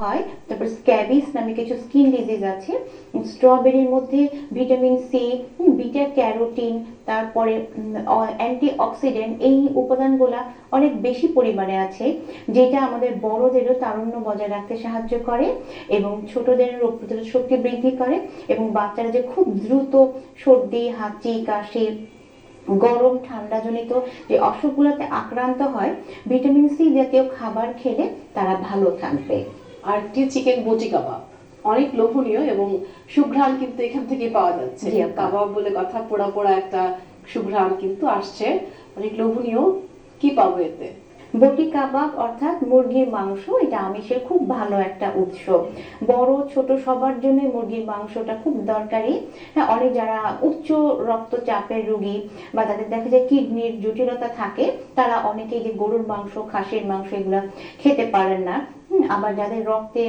হয়। তারপর স্ক্যাবিস নামে কিছু স্কিন ডিজিজ আছে। স্ট্রবেরির মধ্যে ভিটামিন সি, বিটা ক্যারোটিন, তারপরে অ্যান্টিঅক্সিডেন্ট, এই উপাদানগুলা অনেক বেশি পরিমাণে আছে, যেটা আমাদের বড়দেরও তারুণ্য বজায় রাখতে সাহায্য করে এবং ছোটদের রোগ প্রতিরোধ শক্তি বৃদ্ধি করে এবং বাচ্চারা যে খুব দ্রুত সর্দি, হাঁচি, কাশি, গরম ঠান্ডা জনিত যে অসুখগুলোতে আক্রান্ত হয়, ভিটামিন সি জাতীয় খাবার খেলে তারা ভালো থাকবে। আর কি চিকেন বটি কাবাব অনেক লোভনীয় এবং সুঘ্রাণ কিন্তু এখান থেকে পাওয়া যাচ্ছে। কাবাব বলে কথা, পোড়া পোড়া একটা সুঘ্রাণ কিন্তু আসছে, অনেক লোভনীয়। কি পাবো এতে? বটি কাবাব অর্থাৎ মুরগির মাংস, এটা আমিষের খুব ভালো একটা উৎস। বড় ছোট সবার জন্য মুরগির মাংসটা খুব দরকারি। হ্যাঁ, অনেক যারা উচ্চ রক্তচাপের রোগী বা তাদের দেখা যায় কিডনির জটিলতা থাকে, তারা অনেকেই যে গরুর মাংস, খাসির মাংস এগুলা খেতে পারেন না। আবার যাদের রক্তে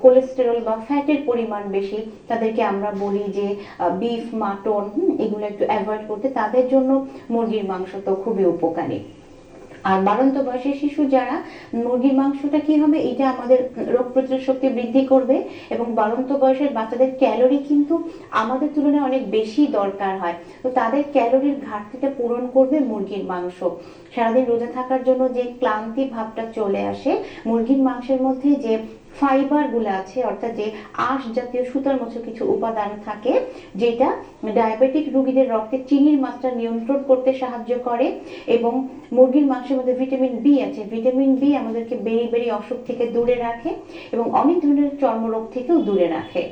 কোলেস্টেরল বা ফ্যাটের পরিমাণ বেশি, তাদেরকে আমরা বলি যে বিফ, মাটন এগুলো একটু অ্যাভয়েড করতে। তাদের জন্য মুরগির মাংস তো খুবই উপকারী। আর বাড়ন্ত বয়সের শিশু যারা, মুরগির মাংসটা কি হবে, এটা আমাদের রোগ প্রতিরোধ শক্তি বৃদ্ধি করবে এবং বাড়ন্ত বয়সের বাচ্চাদের ক্যালোরি কিন্তু আমাদের তুলনায় অনেক বেশি দরকার হয়, তো তাদের ক্যালোরির ঘাটতিটা পূরণ করবে মুরগির মাংস। সারাদিন রোজা থাকার জন্য যে ক্লান্তি ভাবটা চলে আসে, মুরগির মাংসের মধ্যে যে ফাইবার গুলো আছে, অর্থাৎ যে আঁশ জাতীয় সুতার মতো কিছু উপাদান থাকে, যেটা ডায়াবেটিক রোগীদের রক্তে চিনির মাত্রা নিয়ন্ত্রণ করতে সাহায্য করে। এবং মুরগির মাংসের মধ্যে ভিটামিন বি আছে, ভিটামিন বি আমাদেরকে বেরি বেরি অসুখ থেকে দূরে রাখে এবং অনেক ধরনের চর্মরোগ থেকেও দূরে রাখে।